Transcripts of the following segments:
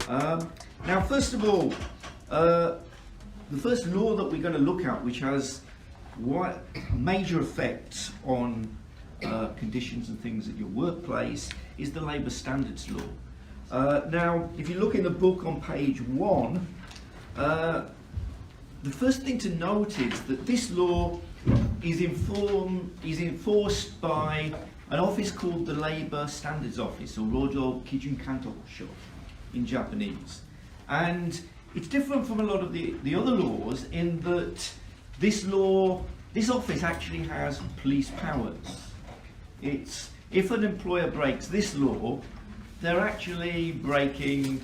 Now, first of all, the first law that we're going to look at, which has major effects on conditions and things at your workplace, is the Labour Standards Law. Now, if you look in the book on page 1, the first thing to note is that this law is enforced by an office called the Labour Standards Office, or Rojo Kijun Kanto Sho in Japanese. And it's different from a lot of the other laws in that this office actually has police powers. If an employer breaks this law, they're actually breaking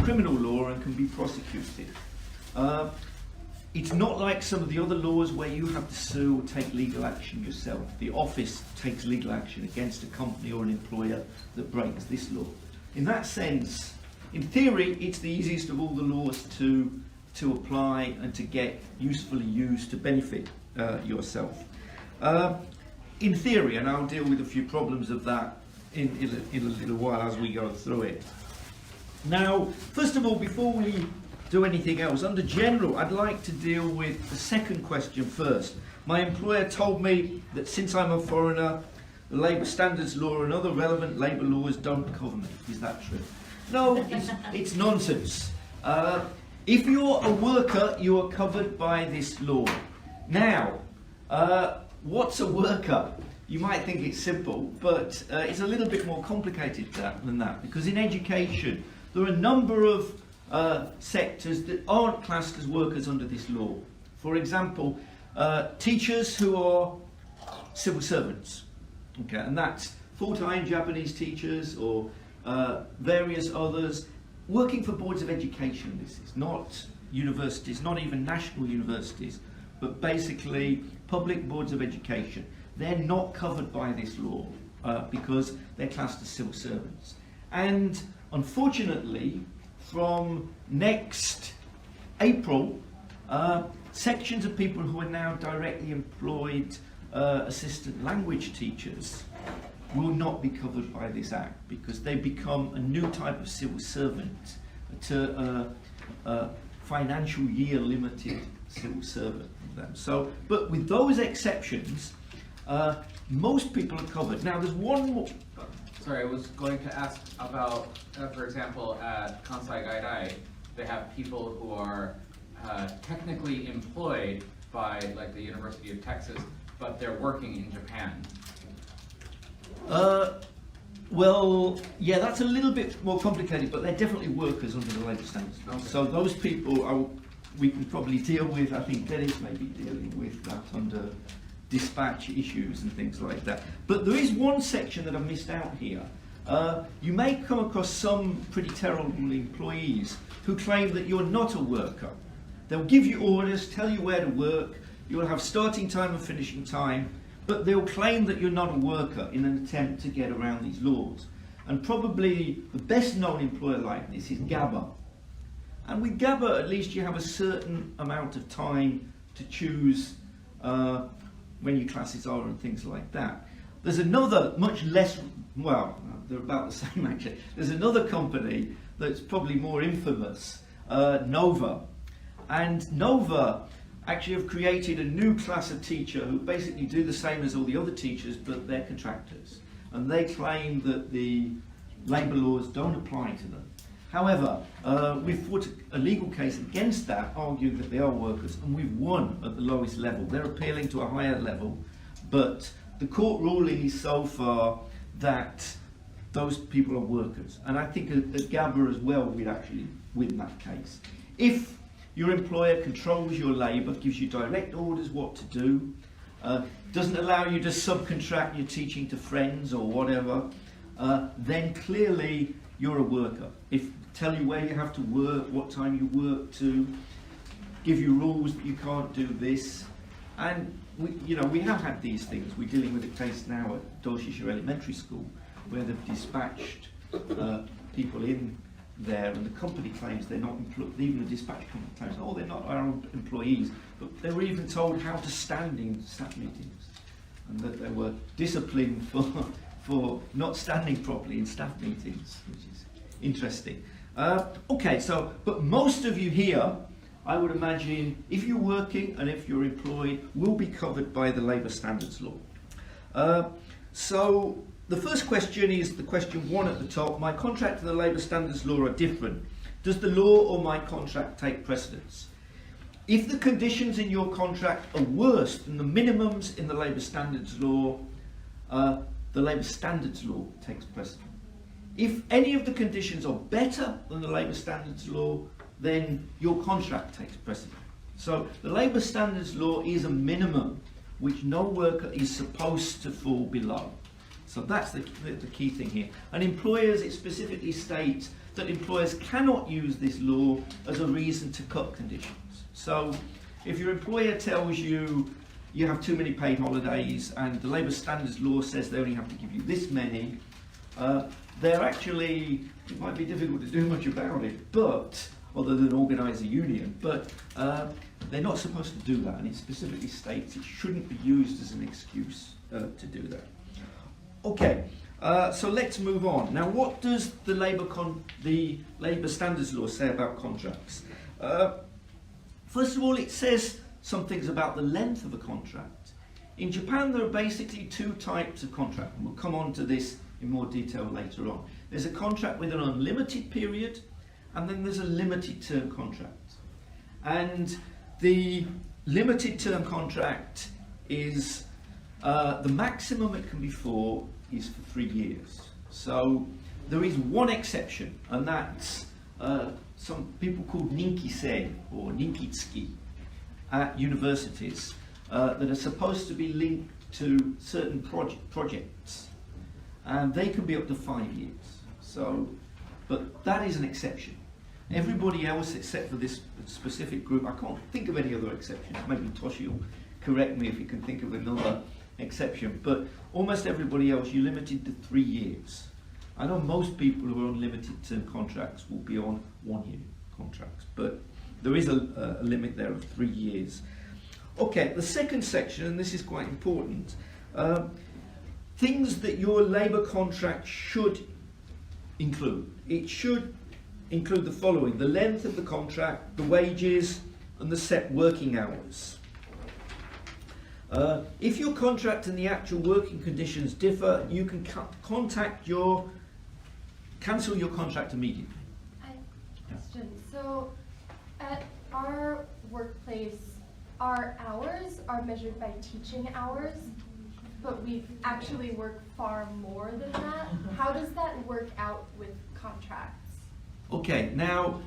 criminal law and can be prosecuted. It's not like some of the other laws where you have to sue or take legal action yourself. The office takes legal action against a company or an employer that breaks this law. In that sense, in theory, it's the easiest of all the laws to apply and to get usefully used to benefit yourself. In theory, and I'll deal with a few problems of that in a little while as we go through it. Now, first of all, before we do anything else, under general, I'd like to deal with the second question first. My employer told me that since I'm a foreigner, the Labour Standards Law and other relevant labour laws don't cover me. Is that true? No, it's nonsense. If you're a worker, you are covered by this law. Now, what's a worker? You might think it's simple, but it's a little bit more complicated than that, because in education, there are a number of sectors that aren't classed as workers under this law. For example, teachers who are civil servants, okay, and that's full-time Japanese teachers or various others working for boards of education. This is not universities, not even national universities, but basically public boards of education. They're not covered by this law because they're classed as civil servants. And unfortunately, from next April, sections of people who are now directly employed assistant language teachers will not be covered by this act because they become a new type of civil servant, a financial year limited civil servant. So, but with those exceptions, most people are covered. Now, there's one more. Sorry, I was going to ask about, for example, at Kansai Gaidai, they have people who are technically employed by, like, the University of Texas, but they're working in Japan. Well, yeah, that's a little bit more complicated, but they're definitely workers under the Labour Standards. Okay. So those people we can probably deal with. I think Dennis may be dealing with that under dispatch issues and things like that. But there is one section that I've missed out here. You may come across some pretty terrible employees who claim that you're not a worker. They'll give you orders, tell you where to work, you'll have starting time and finishing time, but they'll claim that you're not a worker in an attempt to get around these laws. And probably the best known employer like this is GABA. And with GABA, at least you have a certain amount of time to choose when your classes are and things like that. There's another much less, well, they're about the same actually. There's another company that's probably more infamous, Nova. And Nova actually have created a new class of teacher who basically do the same as all the other teachers, but they're contractors. And they claim that the labour laws don't apply to them. However, we've fought a legal case against that, arguing that they are workers, and we've won at the lowest level. They're appealing to a higher level, but the court ruling is so far that those people are workers. And I think at GABA as well, we'd actually win that case. If your employer controls your labour, gives you direct orders what to do, doesn't allow you to subcontract your teaching to friends or whatever, then clearly you're a worker. If tell you where you have to work, what time you work to, give you rules that you can't do this, and we have had these things. We're dealing with a case now at Doshisha Elementary School where they've dispatched people in there, and the company claims they're not employed. Even the dispatch company claims, oh, they're not our employees, but they were even told how to stand in staff meetings, and that they were disciplined for not standing properly in staff meetings, which is interesting. Okay, so, but most of you here, I would imagine, if you're working and if you're employed, will be covered by the Labour Standards Law. So the first question is the question 1 at the top. My contract and the Labour Standards Law are different. Does the law or my contract take precedence? If the conditions in your contract are worse than the minimums in the Labour Standards Law, the Labour Standards Law takes precedence. If any of the conditions are better than the Labour Standards Law, then your contract takes precedence. So the Labour Standards Law is a minimum which no worker is supposed to fall below. So that's the key thing here. And employers, it specifically states that employers cannot use this law as a reason to cut conditions. So if your employer tells you you have too many paid holidays and the Labour Standards Law says they only have to give you this many, they're actually, it might be difficult to do much about it, but, other than organise a union, but they're not supposed to do that, and it specifically states it shouldn't be used as an excuse to do that. Okay, so let's move on. Now, what does the Labour Standards Law say about contracts? First of all, it says some things about the length of a contract. In Japan, there are basically 2 types of contract, and we'll come on to this in more detail later on. There's a contract with an unlimited period, and then there's a limited term contract. And the limited term contract is the maximum it can be for is for 3 years. So there is one exception, and that's some people called ninkisei or ninkitsuki at universities that are supposed to be linked to certain projects, and they can be up to 5 years. So, but that is an exception. Everybody else, except for this specific group, I can't think of any other exceptions. Maybe Toshi will correct me if you can think of another exception. But almost everybody else, you're limited to 3 years. I know most people who are on limited term contracts will be on 1 year contracts, but there is a limit there of 3 years. Okay, the second section, and this is quite important, things that your labour contract should include. It should include the following: the length of the contract, the wages, and the set working hours. If your contract and the actual working conditions differ, you can cancel your contract immediately. I have a question. So at our workplace, our hours are measured by teaching hours, but we actually work far more than that. How does that work out with contracts? Okay, now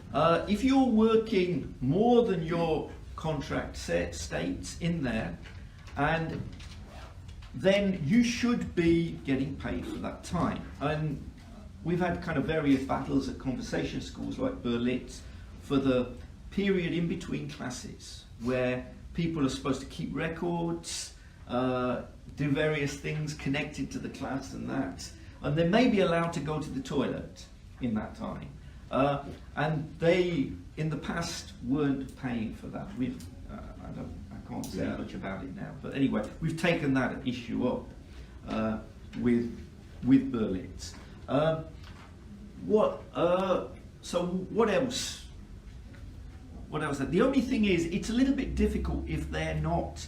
if you're working more than your contract states in there, and then you should be getting paid for that time. And we've had kind of various battles at conversation schools like Berlitz for the period in between classes where people are supposed to keep records, do various things connected to the class and that, and they may be allowed to go to the toilet in that time. And they, in the past, weren't paying for that. I can't say much about it now, but anyway, we've taken that issue up with Berlitz. So what else? What else? The only thing is, it's a little bit difficult if they're not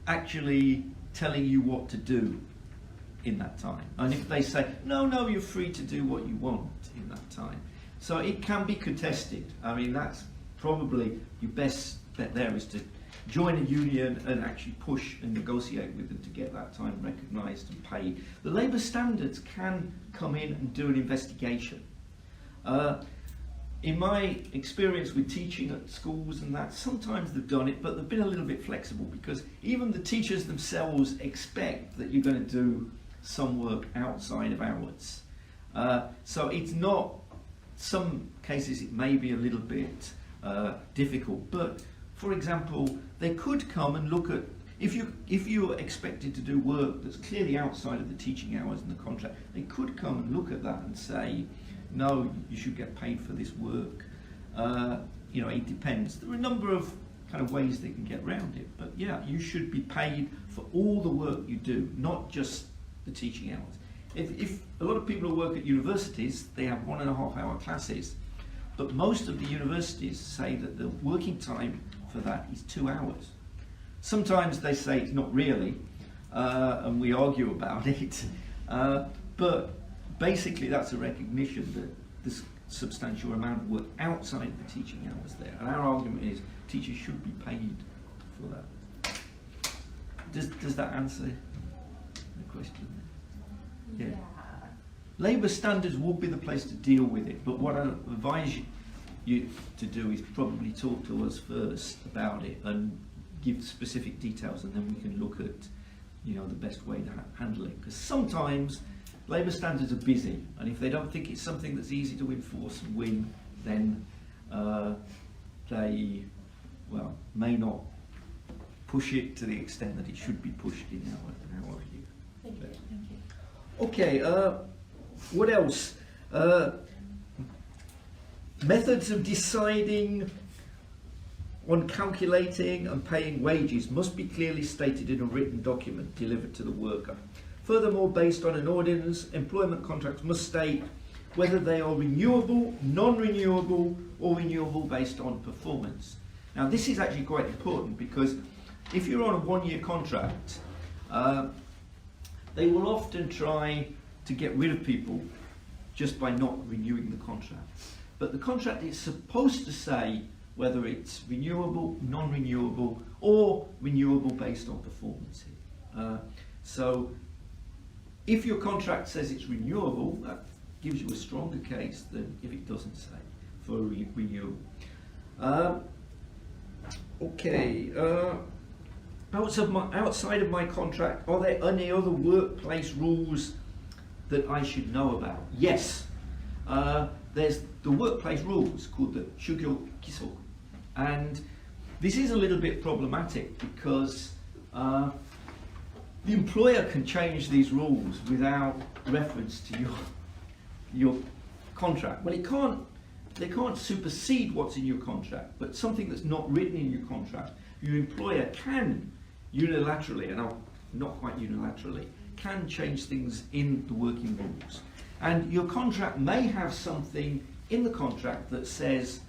actually telling you what to do in that time. And if they say, no, you're free to do what you want in that time. So it can be contested. I mean, that's probably your best bet there, is to join a union and actually push and negotiate with them to get that time recognised and paid. The labour standards can come in and do an investigation. In my experience with teaching at schools and that, sometimes they've done it, but they've been a little bit flexible, because even the teachers themselves expect that you're going to do some work outside of hours. So it's not, some cases it may be a little bit difficult, but for example, they could come and look at, if you're expected to do work that's clearly outside of the teaching hours in the contract, they could come and look at that and say, no, you should get paid for this work. It depends. There are a number of kind of ways they can get around it, but yeah, you should be paid for all the work you do, not just the teaching hours. If a lot of people who work at universities, they have 1.5 hour classes, but most of the universities say that the working time for that is 2 hours. Sometimes they say it's not really, and we argue about it, but basically that's a recognition that there's substantial amount of work outside the teaching hours there, and our argument is teachers should be paid for that. Does that answer the question? Yeah. Labour standards would be the place to deal with it, but what I advise you to do is probably talk to us first about it and give specific details, and then we can look at, you know, the best way to handle it. Because sometimes labour standards are busy, and if they don't think it's something that's easy to enforce and win, then they, well, may not push it to the extent that it should be pushed in our view. Thank you. Thank you. Okay, what else? Methods of deciding on calculating and paying wages must be clearly stated in a written document delivered to the worker. Furthermore, based on an ordinance, employment contracts must state whether they are renewable, non-renewable, or renewable based on performance. Now, this is actually quite important, because if you're on a one-year contract, they will often try to get rid of people just by not renewing the contract. But the contract is supposed to say whether it's renewable, non-renewable, or renewable based on performance. So if your contract says it's renewable, that gives you a stronger case than if it doesn't say for renewal. Outside of my contract, are there any other workplace rules that I should know about? Yes. There's the workplace rules called the Shugyo Kiso. And this is a little bit problematic, because the employer can change these rules without reference to your contract. Well, they can't supersede what's in your contract, but something that's not written in your contract, your employer can unilaterally, and not quite unilaterally, can change things in the working rules. And your contract may have something in the contract that says,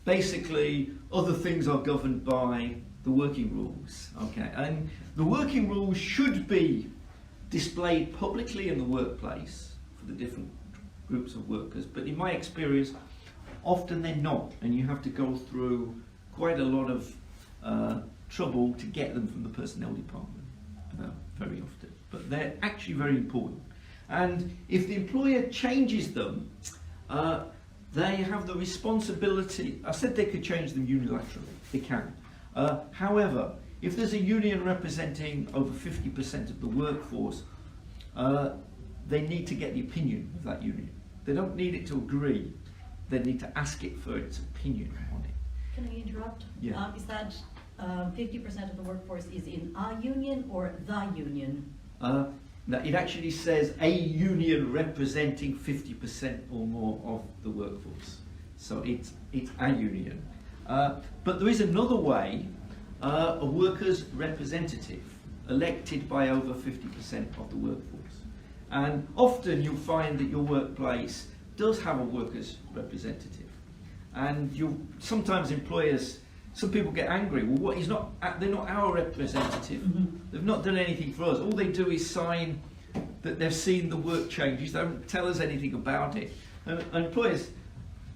basically, other things are governed by the working rules. Okay, and the working rules should be displayed publicly in the workplace for the different groups of workers, but in my experience, often they're not, and you have to go through quite a lot of trouble to get them from the personnel department, very often. But they're actually very important. And if the employer changes them, they have the responsibility. I said they could change them unilaterally. They can. However, if there's a union representing over 50% of the workforce, they need to get the opinion of that union. They don't need it to agree. They need to ask it for its opinion on it. Can I interrupt? Yeah. Is that 50% of the workforce is in a union or the union? Now it actually says a union representing 50% or more of the workforce. So it's a union. But there is another way, a workers' representative elected by over 50% of the workforce. And often you'll find that your workplace does have a workers' representative. And sometimes employers, some people get angry. Well, they're not our representative. Mm-hmm. They've not done anything for us. All they do is sign that they've seen the work changes. They don't tell us anything about it. And employers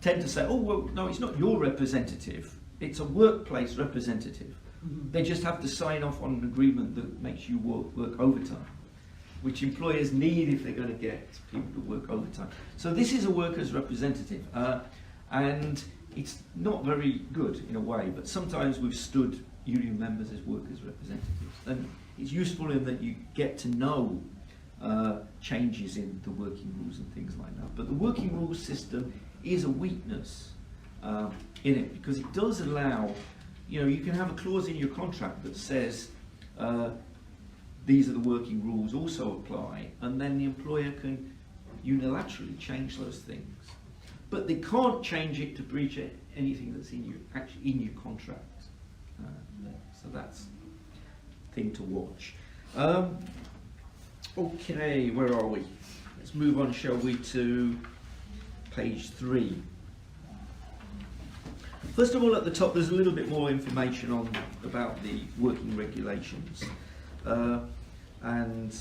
tend to say, oh, well, no, it's not your representative. It's a workplace representative. Mm-hmm. They just have to sign off on an agreement that makes you work overtime, which employers need if they're going to get people to work overtime. So this is a workers' representative. And it's not very good in a way, but sometimes we've stood union members as workers' representatives. And it's useful in that you get to know changes in the working rules and things like that. But the working rules system is a weakness in it, because it does allow, you can have a clause in your contract that says these are the working rules also apply, and then the employer can unilaterally change those things. But they can't change it to breach anything that's in your contract. So that's a thing to watch. Okay, where are we? Let's move on, shall we, to page 3. First of all, at the top, there's a little bit more information about the working regulations. And,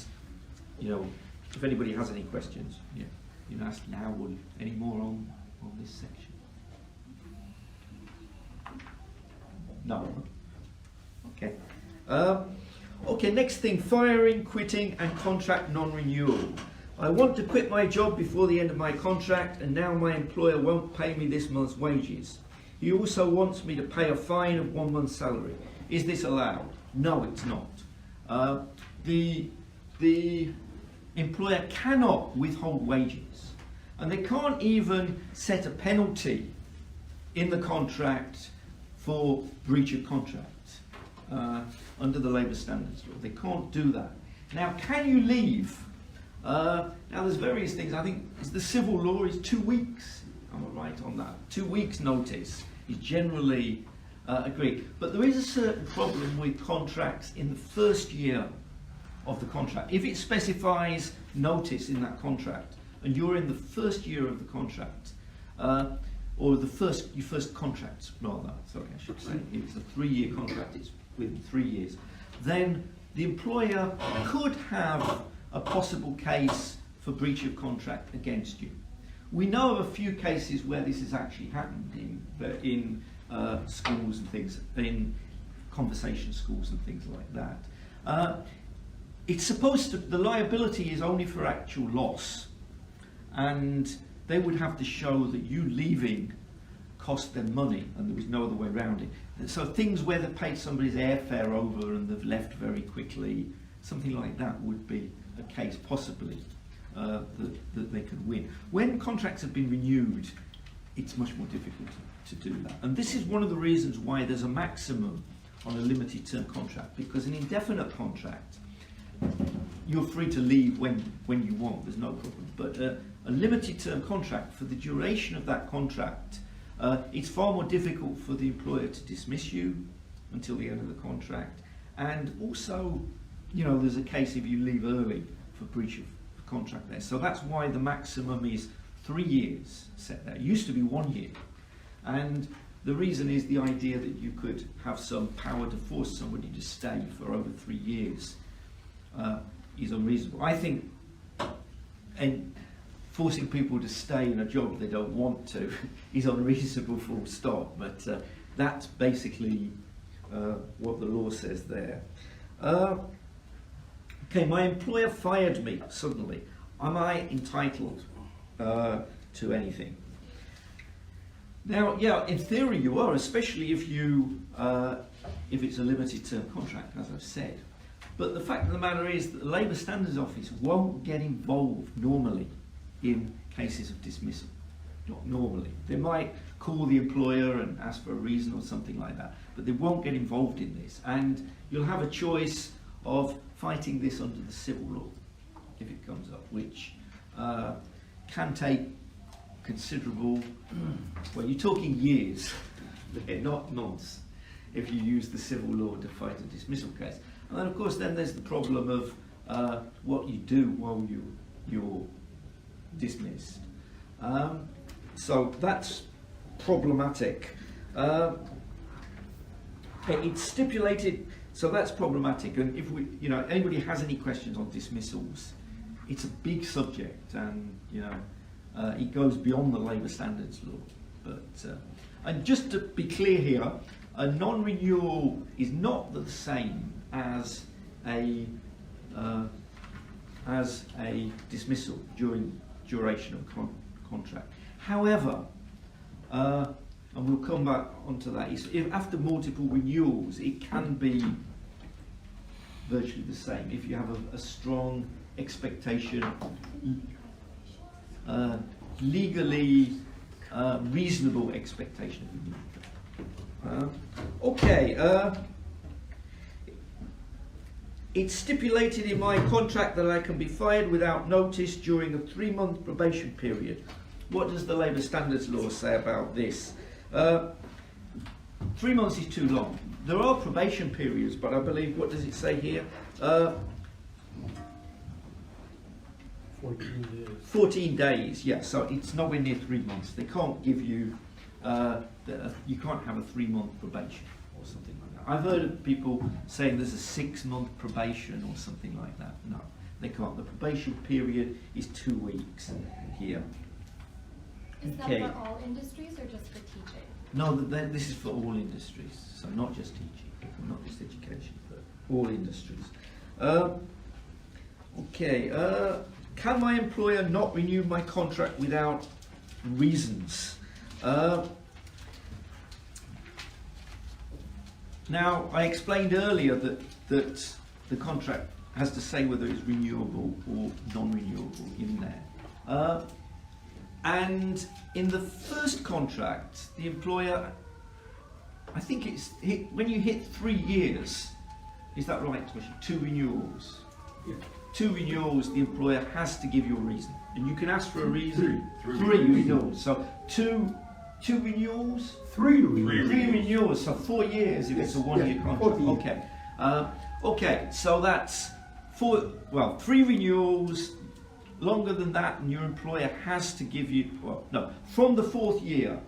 you know, if anybody has any questions, you can ask now or any more on this section. No? Okay. Okay, next thing, firing, quitting and contract non-renewal. I want to quit my job before the end of my contract and now my employer won't pay me this month's wages. He also wants me to pay a fine of 1 month's salary. Is this allowed? No, it's not. The employer cannot withhold wages, and they can't even set a penalty in the contract for breach of contract under the Labour Standards Law. They can't do that. Now, can you leave? Now, there's various things. I think the civil law is 2 weeks. Am I right on that? 2 weeks' notice is generally agreed. But there is a certain problem with contracts in the first year of the contract. If it specifies notice in that contract, and you're in the first year of the contract, or your first contract, rather, sorry, I should say, if it's a 3-year contract, it's within 3 years, then the employer could have a possible case for breach of contract against you. We know of a few cases where this has actually happened in schools and things, in conversation schools and things like that. It's supposed to, the liability is only for actual loss, and they would have to show that you leaving cost them money and there was no other way around it. And so things where they've paid somebody's airfare over and they've left very quickly, something like that would be a case possibly that they could win. When contracts have been renewed, it's much more difficult to do that. And this is one of the reasons why there's a maximum on a limited term contract, because an indefinite contract, you're free to leave when you want, there's no problem. But a limited term contract, for the duration of that contract, it's far more difficult for the employer to dismiss you until the end of the contract. And also, you know, there's a case if you leave early for breach of contract there. So that's why the maximum is 3 years set there. It used to be 1 year. And the reason is the idea that you could have some power to force somebody to stay for over 3 years is unreasonable. I think forcing people to stay in a job they don't want to is unreasonable, full stop. But that's basically what the law says there. Okay, my employer fired me suddenly. Am I entitled to anything? Now, yeah, in theory you are, especially if it's a limited term contract, as I've said. But the fact of the matter is that the Labour Standards Office won't get involved normally in cases of dismissal. Not normally. They might call the employer and ask for a reason or something like that, but they won't get involved in this. And you'll have a choice of fighting this under the civil law if it comes up, which can take considerable, well, you're talking years, not months, if you use the civil law to fight a dismissal case. And then, of course, then there's the problem of what you do while you're dismissed. So that's problematic. It's stipulated, so that's problematic. And if we, you know, anybody has any questions on dismissals, it's a big subject, and you know, it goes beyond the Labour Standards Law. But and just to be clear here, a non-renewal is not the same as a dismissal during duration of contract. However, and we'll come back onto that, if after multiple renewals it can be virtually the same if you have a strong expectation, legally reasonable expectation of renewal. It's stipulated in my contract that I can be fired without notice during a 3-month probation period. What does the Labour Standards Law say about this? 3 months is too long. There are probation periods, but I believe, what does it say here? 4 14 days. 14 days, yeah, so it's nowhere near 3 months. They can't give you, you can't have a 3-month probation or something like that. I've heard of people saying there's a 6-month probation or something like that. No, they can't. The probation period is 2 weeks here. Is that Okay. for all industries or just for teaching? No, this is for all industries, so not just teaching, not just education, but all industries. Okay, can my employer not renew my contract without reasons? Now, I explained earlier that the contract has to say whether it's renewable or non-renewable in there. And in the first contract, the employer, I think it's when you hit 3 years, is that right, Toshi? 2 renewals. Yeah. 2 renewals, the employer has to give you a reason, and you can ask for a reason. Three. 3 renewals. So two renewals. 3 renewals. 3 renewals. So 4 years if it's a 1-year Yes, contract. 4 years. Okay. Okay. So that's 3 renewals. Longer than that, and your employer has to give you, from the 4th year,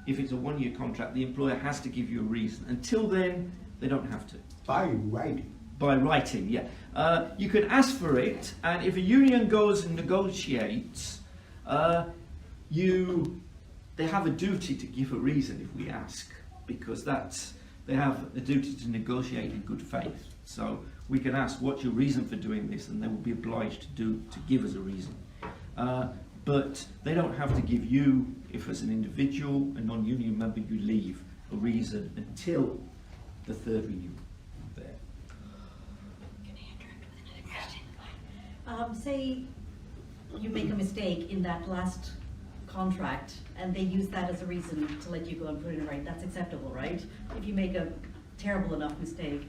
if it's a 1-year contract, the employer has to give you a reason. Until then, they don't have to. By writing. By writing, yeah. You can ask for it, and if a union goes and negotiates, they have a duty to give a reason if we ask, because they have a duty to negotiate in good faith. So we can ask, what's your reason for doing this, and they will be obliged to give us a reason. But they don't have to give you, if as an individual, a non-union member, you leave, a reason until the 3rd renewal. There. Say you make a mistake in that last contract and they use that as a reason to let you go and put it in right, that's acceptable, right? If you make a terrible enough mistake.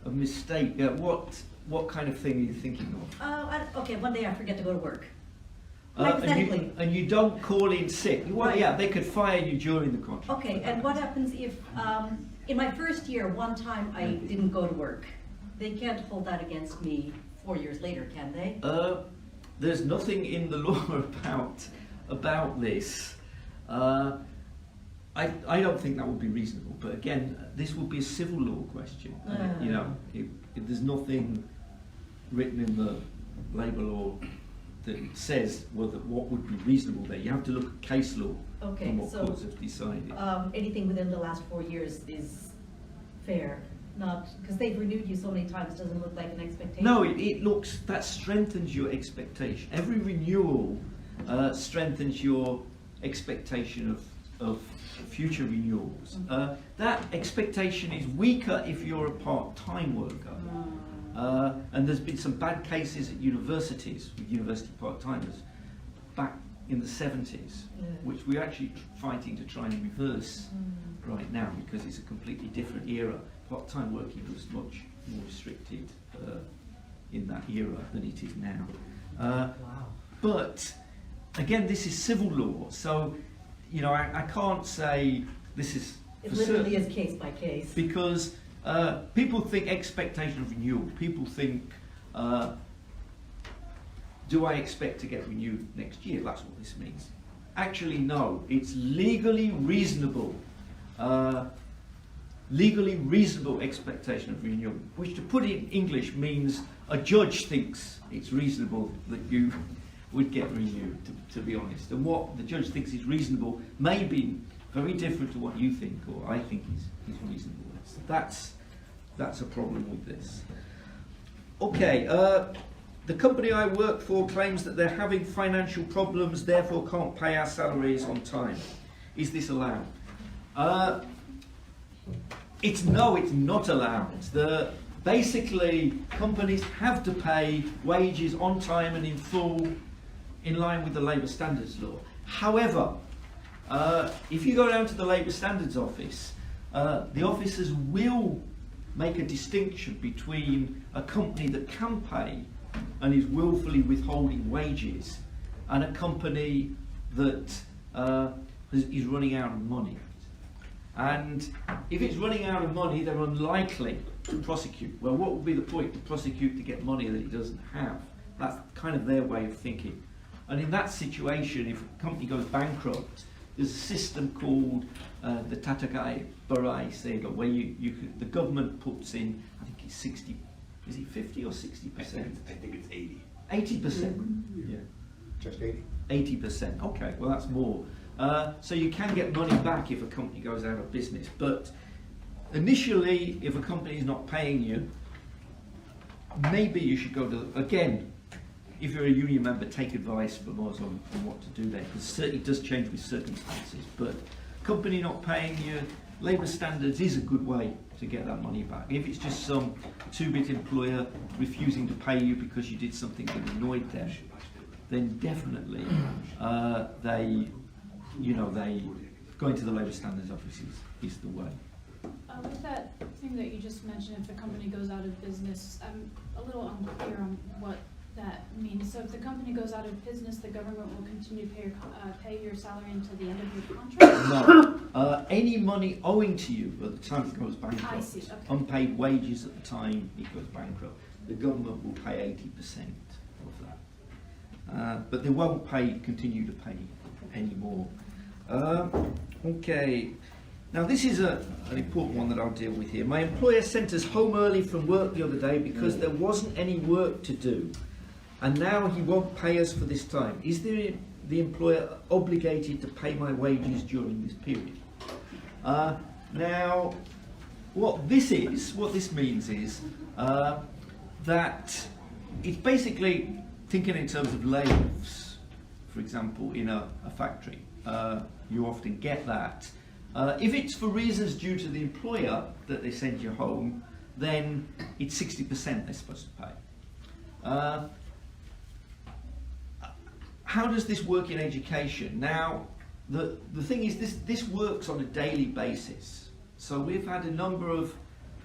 A mistake. What kind of thing are you thinking of? Okay, one day I forget to go to work. And Hypothetically. you don't call in sick. Well, Right. yeah, they could fire you during the contract. Okay, and what happens if, in my first year, one time I didn't go to work? They can't hold that against me 4 years later, can they? There's nothing in the law about this. I don't think that would be reasonable. But again, this would be a civil law question. You know, if there's nothing written in the labour law that says what would be reasonable there. You have to look at case law Okay, and what so, courts have decided. Anything within the last 4 years is fair, not, because they've renewed you so many times, doesn't look like an expectation. No, that strengthens your expectation. Every renewal strengthens your expectation of future renewals. That expectation is weaker if you're a part-time worker. And there's been some bad cases at universities with university part-timers back in the 70s, which we're actually fighting to try and reverse right now, because it's a completely different era. Part-time working was much more restricted in that era than it is now. Wow. But again, this is civil law, so you know I can't say this is It for literally certain, is case by case. because people think expectation of renewal. People think, do I expect to get renewed next year? That's what this means. Actually, no. It's legally reasonable. Legally reasonable expectation of renewal, which to put it in English means a judge thinks it's reasonable that you would get renewed, to be honest. And what the judge thinks is reasonable may be very different to what you think or I think is reasonable. So that's a problem with this. Okay, the company I work for claims that they're having financial problems, therefore can't pay our salaries on time. Is this allowed? It's not allowed. Basically, companies have to pay wages on time and in full, in line with the Labour Standards Law. However, if you go down to the Labour Standards Office, the officers will make a distinction between a company that can pay and is willfully withholding wages and a company that is running out of money. And if it's running out of money, they're unlikely to prosecute. Well, what would be the point to prosecute to get money that it doesn't have? That's kind of their way of thinking. And in that situation, if a company goes bankrupt, there's a system called the Tatagai Barai Sega, where the government puts in, I think it's 60, is it 50 or 60%? I think it's 80. 80%. Yeah. Just 80. 80%. Okay, well that's more. So you can get money back if a company goes out of business. But initially, if a company is not paying you, maybe you should go to, again, if you're a union member, take advice from us on what to do there, because it does change with circumstances. But company not paying you, labour standards is a good way to get that money back. If it's just some two-bit employer refusing to pay you because you did something that annoyed them, then definitely they going to the labour standards office is the way. With that thing that you just mentioned, if the company goes out of business, I'm a little unclear on what that means. So if the company goes out of business, the government will continue to pay your salary until the end of your contract? No. Any money owing to you at the time it goes bankrupt, I see, okay. unpaid wages at the time it goes bankrupt, the government will pay 80% of that. But they won't continue to pay any more. Okay. Now this is an important one that I'll deal with here. My employer sent us home early from work the other day because there wasn't any work to do, and now he won't pay us for this time. Is the employer obligated to pay my wages during this period? Now, what this means is that it's basically thinking in terms of layoffs. For example, in a factory, you often get that. If it's for reasons due to the employer that they send you home, then it's 60% they're supposed to pay. How does this work in education? Now, the thing is, this works on a daily basis. So we've had a number of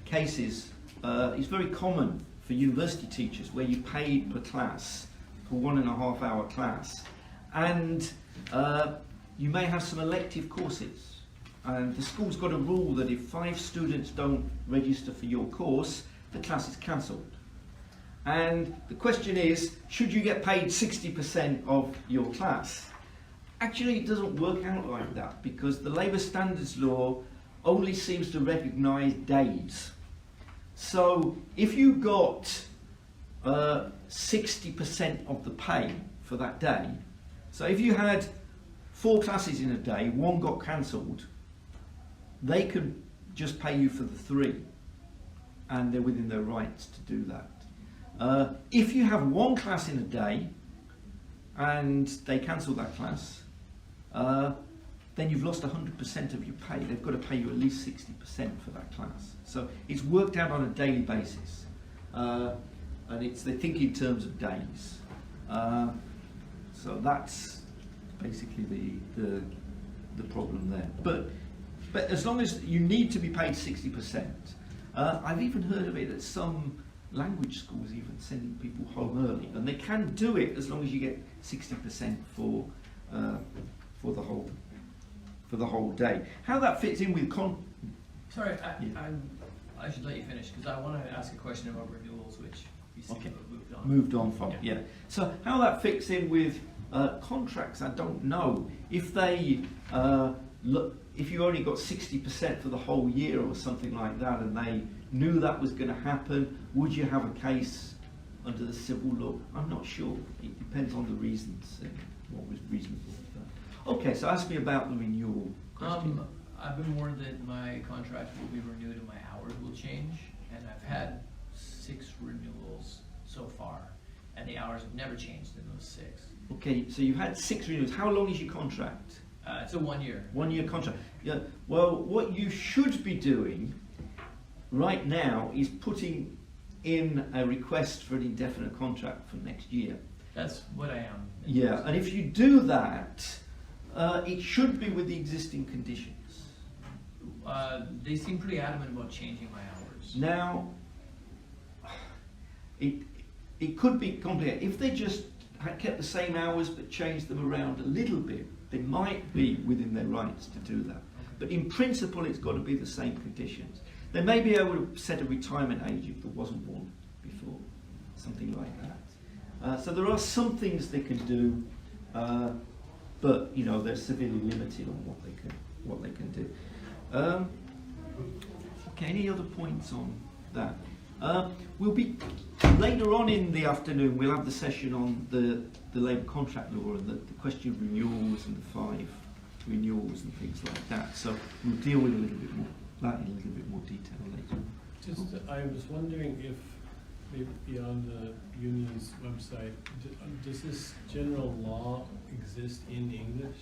cases. It's very common for university teachers where you pay per class for 1.5 hour class, and you may have some elective courses. And the school's got a rule that if 5 students don't register for your course, the class is cancelled. And the question is, should you get paid 60% of your class? Actually, it doesn't work out like that, because the labour standards law only seems to recognise days. So if you got 60% of the pay for that day, so if you had 4 classes in a day, 1 got cancelled, they could just pay you for the 3, and they're within their rights to do that. If you have 1 class in a day and they cancel that class, then you've lost 100% of your pay. They've got to pay you at least 60% for that class. So it's worked out on a daily basis, and they think in terms of days. So that's basically the problem there. But as long as you need to be paid 60%, I've even heard of it at some language schools even sending people home early, and they can do it as long as you get 60% for the whole day. How that fits in with Sorry, Yeah. I should let you finish, because I want to ask a question about renewals, which you seem to have moved on. moved on from, yeah. So how that fits in with contracts, I don't know. If they if you only got 60% for the whole year or something like that, and they knew that was going to happen, would you have a case under the civil law? I'm not sure. It depends on the reasons and what was reasonable. Okay, so ask me about the renewal question. I've been warned that my contract will be renewed and my hours will change, and I've had 6 renewals so far, and the hours have never changed in those 6. Okay, so you've had 6 renewals. How long is your contract? It's a 1 year. 1 year contract. Yeah. Well, what you should be doing right now is putting in a request for an indefinite contract for next year. That's what I am. Yeah, and if you do that, it should be with the existing conditions. They seem pretty adamant about changing my hours. Now, it could be complicated. If they just had kept the same hours but changed them around a little bit, they might be within their rights to do that. But in principle, it's got to be the same conditions. They may be able to set a retirement age if there wasn't one before, something like that. So there are some things they can do, but you know they're severely limited on what they can do. Okay, any other points on that? We'll be later on in the afternoon. We'll have the session on the labour contract law and the question of renewals and the 5 renewals and things like that. So we'll deal with a little bit more that in a little bit more detail later. Just, I was wondering if maybe on the union's website, does this general law exist in English?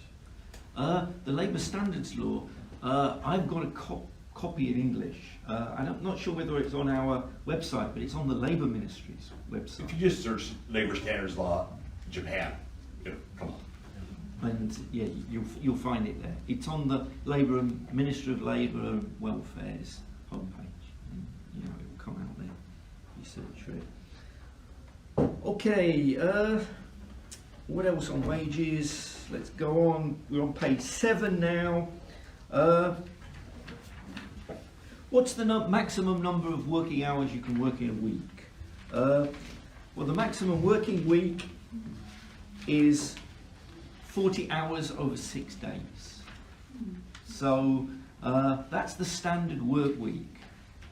The labour standards law. I've got a copy in English. I'm not sure whether it's on our website, but it's on the Labour Ministry's website. If you just search labor standards law, Japan, come on. And yeah, you'll find it there. It's on the Ministry of Labour and Welfare's homepage. And, you know, it will come out there. You search for it. Okay. What else on wages? Let's go on. We're on page 7 now. What's the maximum number of working hours you can work in a week? Well, the maximum working week is 40 hours over 6 days. So that's the standard work week.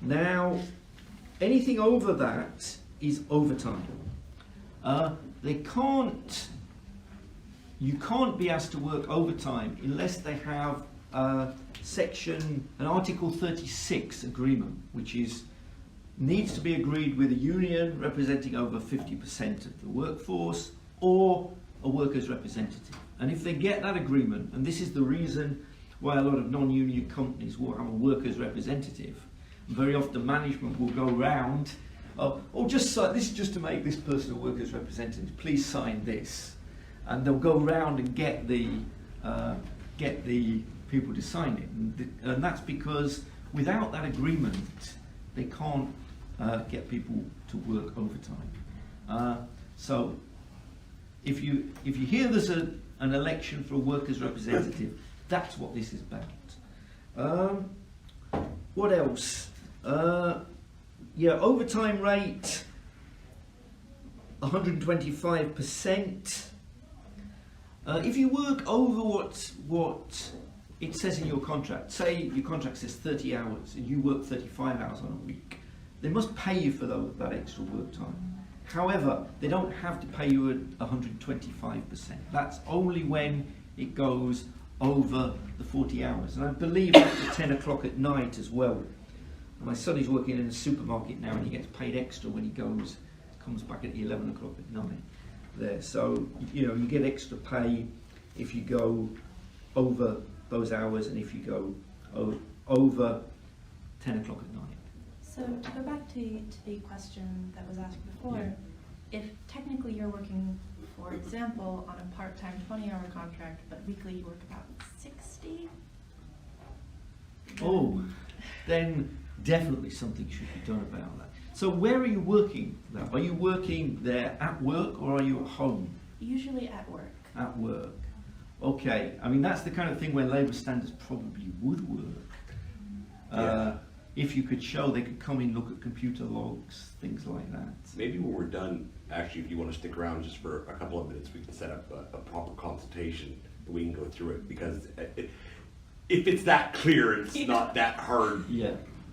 Now, anything over that is overtime. You can't be asked to work overtime unless they have an Article 36 agreement, which needs to be agreed with a union representing over 50% of the workforce or a workers' representative. And if they get that agreement, and this is the reason why a lot of non-union companies will have a workers' representative, very often management will go round, this is just to make this person a workers' representative, please sign this. And they'll go round and get the people to sign it. And that's because without that agreement, they can't get people to work overtime. So if you hear there's an election for a workers' representative, that's what this is about. What else? Overtime rate 125%. If you work over what it says in your contract, say your contract says 30 hours and you work 35 hours on a week, they must pay you for that extra work time. However, they don't have to pay you at 125%. That's only when it goes over the 40 hours. And I believe after 10 o'clock at night as well. My son is working in a supermarket now and he gets paid extra when he comes back at 11 o'clock at night there. So, you get extra pay if you go over those hours and if you go over 10 o'clock at night. So to go back to the question that was asked before, if technically you're working, for example, on a part-time 20-hour contract, but weekly you work about 60? Then definitely something should be done about that. So where are you working now? Are you working there at work or are you at home? Usually at work. At work. Okay, I mean that's the kind of thing where labour standards probably would work. If you could show they could come in, look at computer logs, things like that. Maybe when we're done, actually, if you want to stick around just for a couple of minutes, we can set up a proper consultation and we can go through it, because if it's that clear, it's not that hard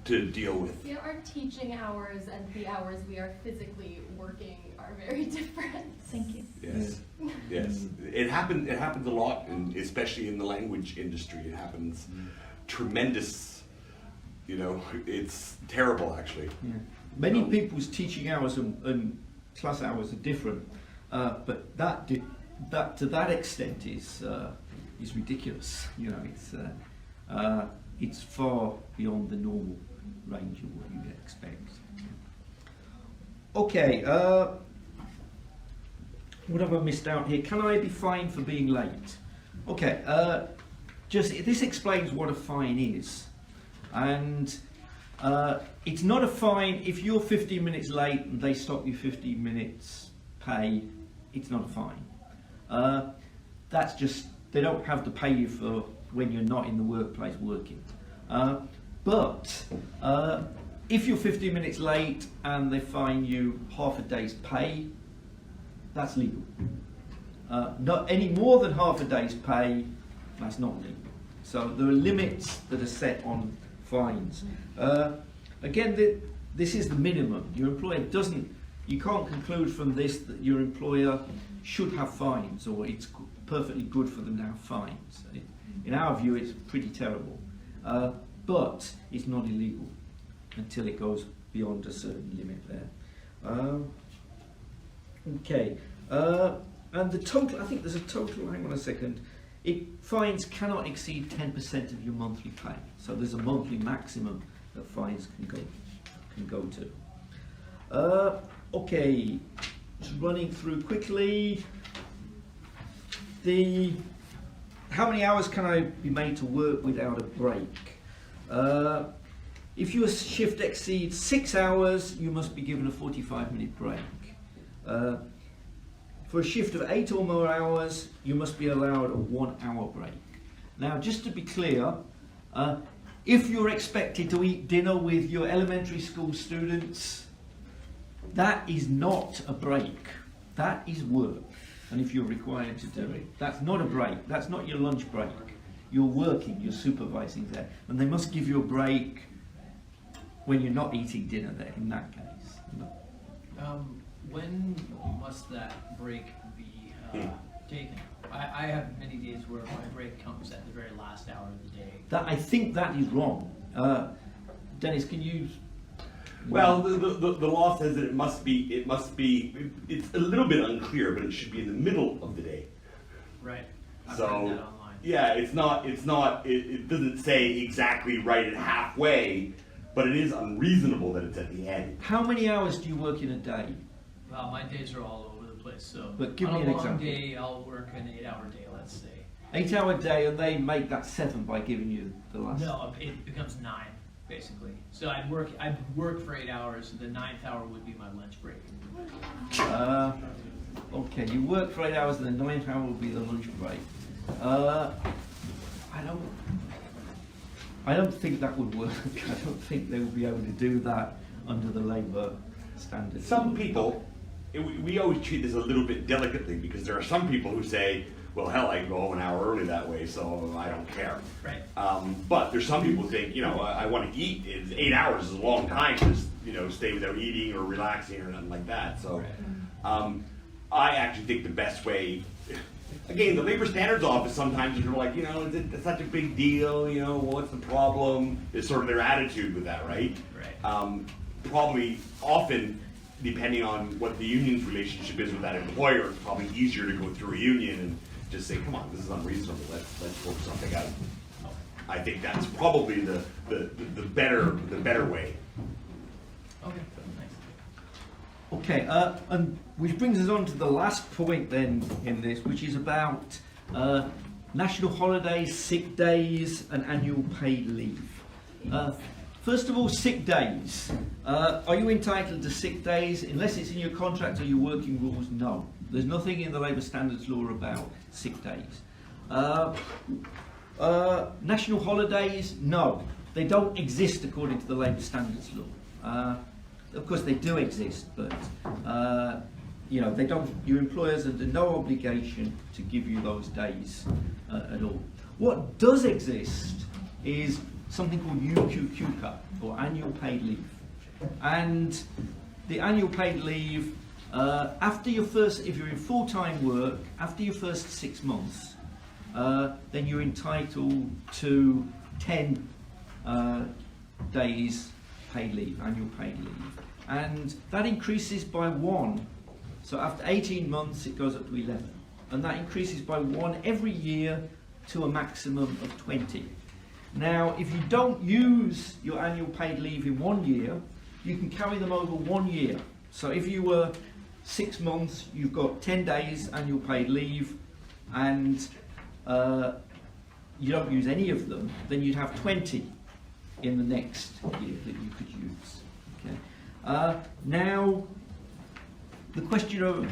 to deal with. Yeah, our teaching hours and the hours we are physically working are very different. Thank you. Yes, yes. It happens a lot, and especially in the language industry. It happens tremendous. It's terrible, actually. Yeah. Many people's teaching hours and class hours are different, but that to that extent is ridiculous. It's far beyond the normal range of what you'd expect. Okay, what have I missed out here? Can I be fined for being late? Okay, this explains what a fine is. And it's not a fine if you're 15 minutes late and they stop you 15 minutes pay. It's not a fine. That's just, they don't have to pay you for when you're not in the workplace working. But if you're 15 minutes late and they fine you half a day's pay, that's legal. Not any more than half a day's pay, that's not legal. So there are limits that are set on fines. Again, this is the minimum. Your employer you can't conclude from this that your employer should have fines or it's perfectly good for them to have fines. In our view, it's pretty terrible. But it's not illegal until it goes beyond a certain limit there. Okay. And the total, I think there's a total, hang on a second, fines cannot exceed 10% of your monthly pay. So there's a monthly maximum that fines can go to. Okay, just running through quickly. How many hours can I be made to work without a break? If your shift exceeds 6 hours, you must be given a 45-minute break. For a shift of 8 or more hours, you must be allowed a 1 hour break. Now, just to be clear, if you're expected to eat dinner with your elementary school students, that is not a break. That is work. And if you're required to do it, that's not a break. That's not your lunch break. You're working, you're supervising there. And they must give you a break when you're not eating dinner there, in that case. When must that break be taken? I have many days where my break comes at the very last hour of the day. I think that is wrong. Dennis, can you... Well, the law says that it must be, it's a little bit unclear, but it should be in the middle of the day. Right. I've So, read that online. yeah, it doesn't say exactly right at halfway, but it is unreasonable that it's at the end. How many hours do you work in a day? Well, my days are all over the place, so But give on me a an long example. day, I'll work an 8-hour day, let's say. 8 hour day, and they make that 7 by giving you the last... No, it becomes 9, basically. So I'd work for 8 hours, the 9th hour would be my lunch break. Okay, you work for 8 hours, and the 9th hour will be the lunch break. I don't think that would work. I don't think they would be able to do that under the labour standards. Some people, we always treat this a little bit delicately because there are some people who say, well, hell, I can go home an hour early that way, so I don't care. Right. But there's some people who think, I want to eat. 8 hours is a long time to, stay without eating or relaxing or nothing like that. So, I actually think the best way, again, the Labor Standards Office sometimes are like, it's such a big deal, what's the problem? Is sort of their attitude with that, right? Right. Probably often, depending on what the union's relationship is with that employer, it's probably easier to go through a union and just say, come on, this is unreasonable, let's work something out. I think that's probably the better way. Okay, nice. Okay, and which brings us on to the last point then in this, which is about national holidays, sick days, and annual paid leave. First of all, sick days. Are you entitled to sick days? Unless it's in your contract or your working rules, no. There's nothing in the Labour Standards Law about sick days. National holidays, no. They don't exist according to the Labour Standards Law. Of course they do exist, but they don't. Your employers are under no obligation to give you those days at all. What does exist is something called UQQCA, or annual paid leave. And the annual paid leave, if you're in full-time work, after your first 6 months, then you're entitled to 10 days paid leave, annual paid leave. And that increases by 1. So after 18 months, it goes up to 11. And that increases by 1 every year to a maximum of 20. Now, if you don't use your annual paid leave in 1 year, you can carry them over 1 year. So if you were 6 months, you've got 10 days annual paid leave, and you don't use any of them, then you'd have 20 in the next year that you could use. Okay. Now, the question of,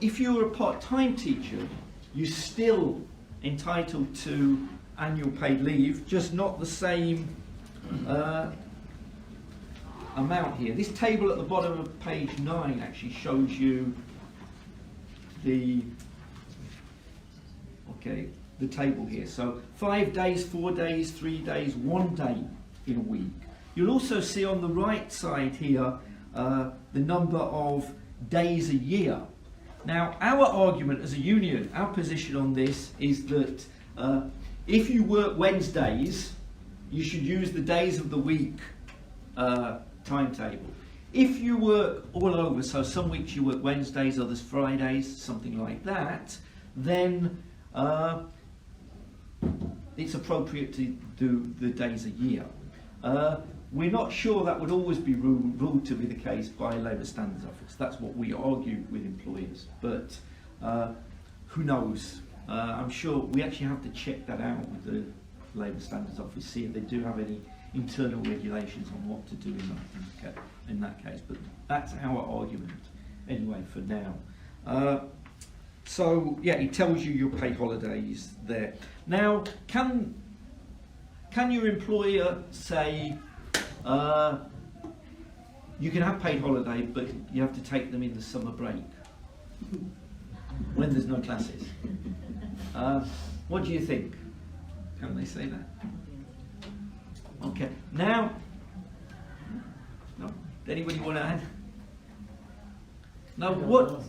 if you're a part-time teacher, you're still entitled to annual paid leave, just not the same amount here. This table at the bottom of page 9 actually shows you the table here. So 5 days, 4 days, 3 days, 1 day in a week. You'll also see on the right side here the number of days a year. Now, our argument as a union, our position on this is that if you work Wednesdays, you should use the days of the week timetable. If you work all over, so some weeks you work Wednesdays, others Fridays, something like that, then it's appropriate to do the days a year. We're not sure that would always be ruled to be the case by Labour Standards Office. That's what we argue with employers, but who knows? I'm sure we actually have to check that out with the Labour Standards Office, see if they do have any internal regulations on what to do in that case. But that's our argument anyway for now. So yeah, it tells you your paid holidays there. Now, can your employer say you can have paid holiday, but you have to take them in the summer break when there's no classes? What do you think? Can they say that? Okay. Now, no. Anybody want to add? No. What?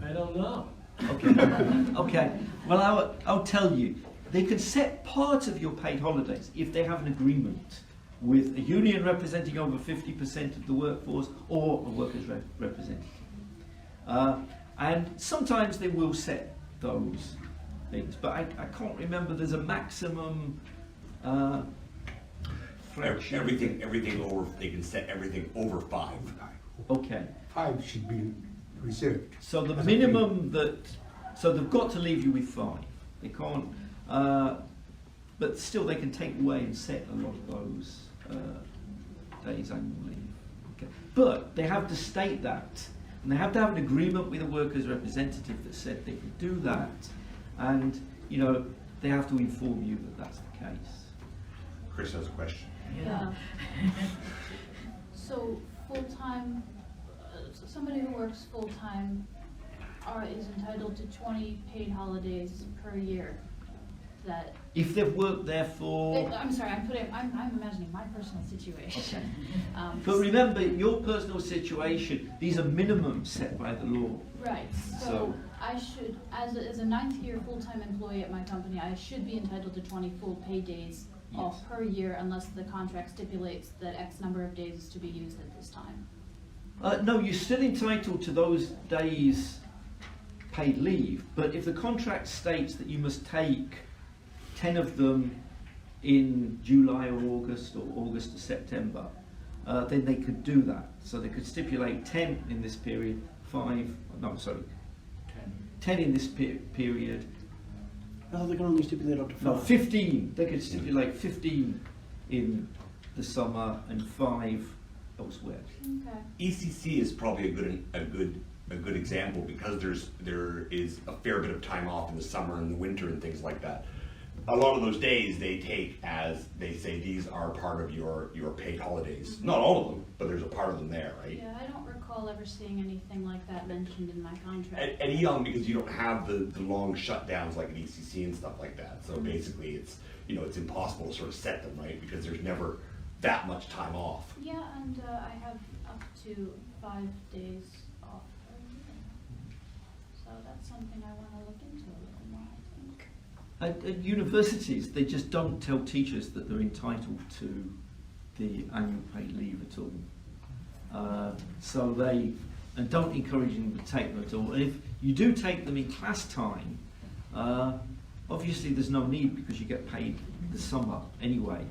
I don't know. Okay. Okay. Well, I'll tell you. They can set part of your paid holidays if they have an agreement with a union representing over 50% of the workforce or a workers' representative. And sometimes they will set those things, but I can't remember. There's a maximum. Everything over, they can set everything over 5. Okay. 5 should be reserved. So the minimum so they've got to leave you with 5. They can't, but still they can take away and set a lot of those days annual leave. Okay. But they have to state that, and they have to have an agreement with a workers' representative that said they could do that, and they have to inform you that that's the case. Chris has a question. Yeah. So full-time, somebody who works full-time is entitled to 20 paid holidays per year. That if they've worked there for... I'm sorry, I'm imagining my personal situation. Okay. But remember, your personal situation, these are minimums set by the law. Right, so I should, as a 9th year full-time employee at my company, I should be entitled to 20 full pay days off per year unless the contract stipulates that X number of days is to be used at this time. No, you're still entitled to those days paid leave, but if the contract states that you must take 10 of them in July or August, or August to September, then they could do that. So they could stipulate 10 in this period, 10 in this period. No, they can only stipulate up to 5. No, 15. They could stipulate 15 in the summer and 5 elsewhere. Okay. ECC is probably a good example because there is a fair bit of time off in the summer and the winter and things like that. A lot of those days they take as they say these are part of your paid holidays. Not all of them, but there's a part of them there, right? Yeah, I don't recall ever seeing anything like that mentioned in my contract. At Eon, because you don't have the long shutdowns like at ECC and stuff like that. So basically it's it's impossible to sort of set them, right? Because there's never that much time off. Yeah, and I have up to 5 days off per year. So that's something I want to look into a little more, I think. At universities, they just don't tell teachers that they're entitled to the annual paid leave at all. So they don't encourage them to take them at all. And if you do take them in class time, obviously there's no need because you get paid the summer anyway.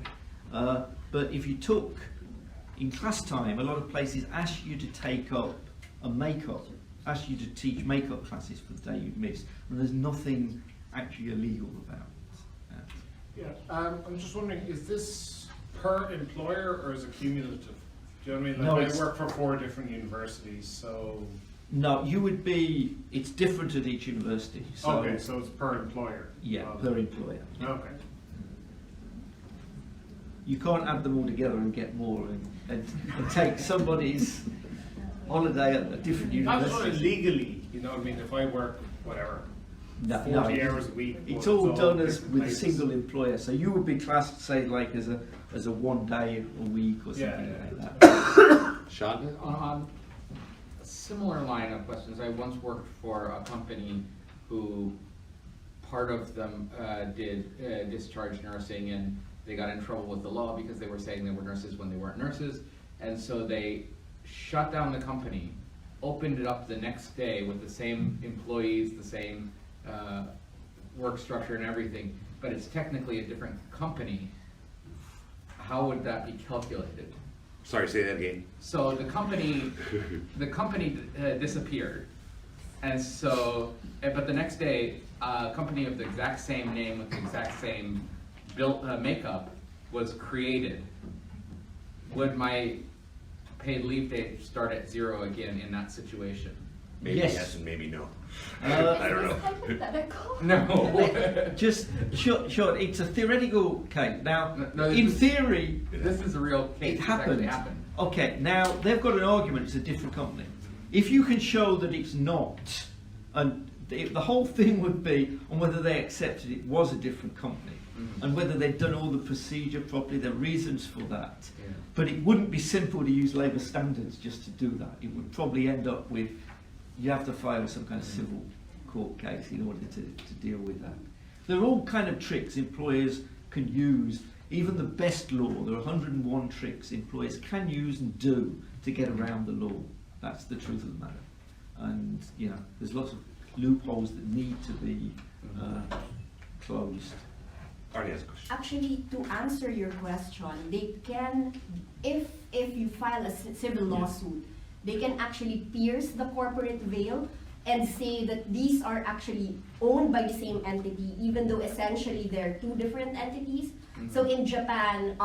But if you took in class time, a lot of places ask you to take up a makeup, ask you to teach makeup classes for the day you've missed, and there's nothing actually illegal about that. Yeah, I'm just wondering, is this per employer or is it cumulative? Do you know what I mean? No, Like I work for 4 different universities, so... No, it's different at each university. So, okay, so it's per employer? Yeah, per employer. Okay. You can't add them all together and get more and take somebody's holiday at a different I'm sorry, university. legally. You know what I mean? If I work, whatever, No, 40 no, hours a week. It's but all done as different with a places. single employer, so you would be classed, say, like as a 1 day a week or something Yeah, like that. Sean? On a similar line of questions, I once worked for a company who part of them did discharge nursing, and they got in trouble with the law because they were saying they were nurses when they weren't nurses, and so they shut down the company, opened it up the next day with the same employees, the same work structure and everything, but it's technically a different company. How would that be calculated? Sorry, say that again. So the company disappeared, and so, but the next day, a company of the exact same name with the exact same built makeup was created. Would my paid leave day start at 0 again in that situation? Maybe Yes. yes and maybe no. Uh, I don't know. Is this hypothetical? No. Just sure, it's a theoretical case. Now, No, in this is- theory, This is a real case. it It's actually happened. happened. Okay, now they've got an argument. It's a different company. If you can show that it's not, and the whole thing would be on whether they accepted it was a different company, Mhm. and whether they'd done all the procedure properly, the reasons for that. Yeah. But it wouldn't be simple to use labour standards just to do that. It would probably end up with you have to file some kind of civil court case in order to deal with that. There are all kind of tricks employers can use. Even the best law, there are 101 tricks employers can use and do to get around the law. That's the truth of the matter. And, you know, there's lots of loopholes that need to be closed. Arnie has a question. Actually, to answer your question, they can, if you file a civil lawsuit, they can actually pierce the corporate veil and say that these are actually owned by the same entity, even though essentially they're two different entities. Mhm. So in Japan,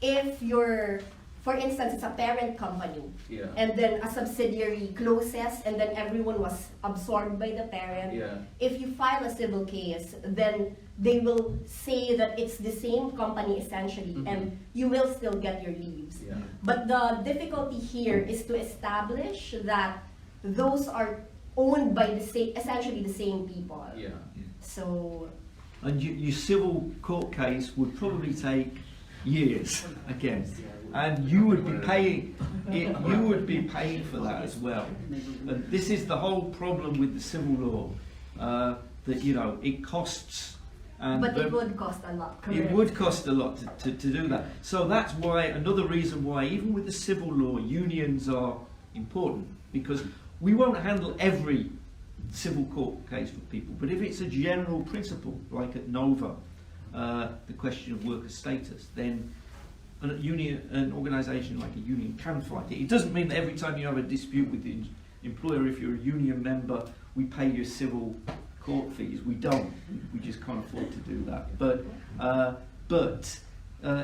if you're, for instance, it's a parent company, Yeah. and then a subsidiary closes, and then everyone was absorbed by the parent. Yeah. If you file a civil case, then they will say that it's the same company essentially, Mhm. and you will still get your leaves. Yeah. But the difficulty here is to establish that those are owned by the same, essentially the same people. Yeah. So, And your civil court case would probably take years again, and you would be paying. You would be paying for that as well. And this is the whole problem with the civil law, that you know it costs. And but it would cost a lot. It correct? would cost a lot to do that. So that's why, another reason why, even with the civil law, unions are important, because we won't handle every civil court case for people, but if it's a general principle, like at Nova, the question of worker status, then an organisation like a union can fight it. It doesn't mean that every time you have a dispute with the employer, if you're a union member, we pay your civil court fees. We don't. We just can't afford to do that. But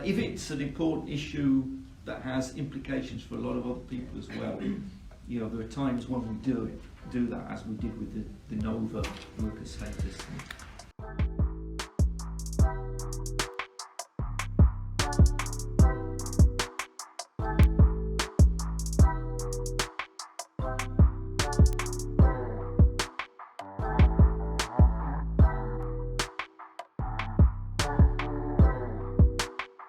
if it's an important issue that has implications for a lot of other people as well, you know, there are times when we do that, as we did with the Nova worker status.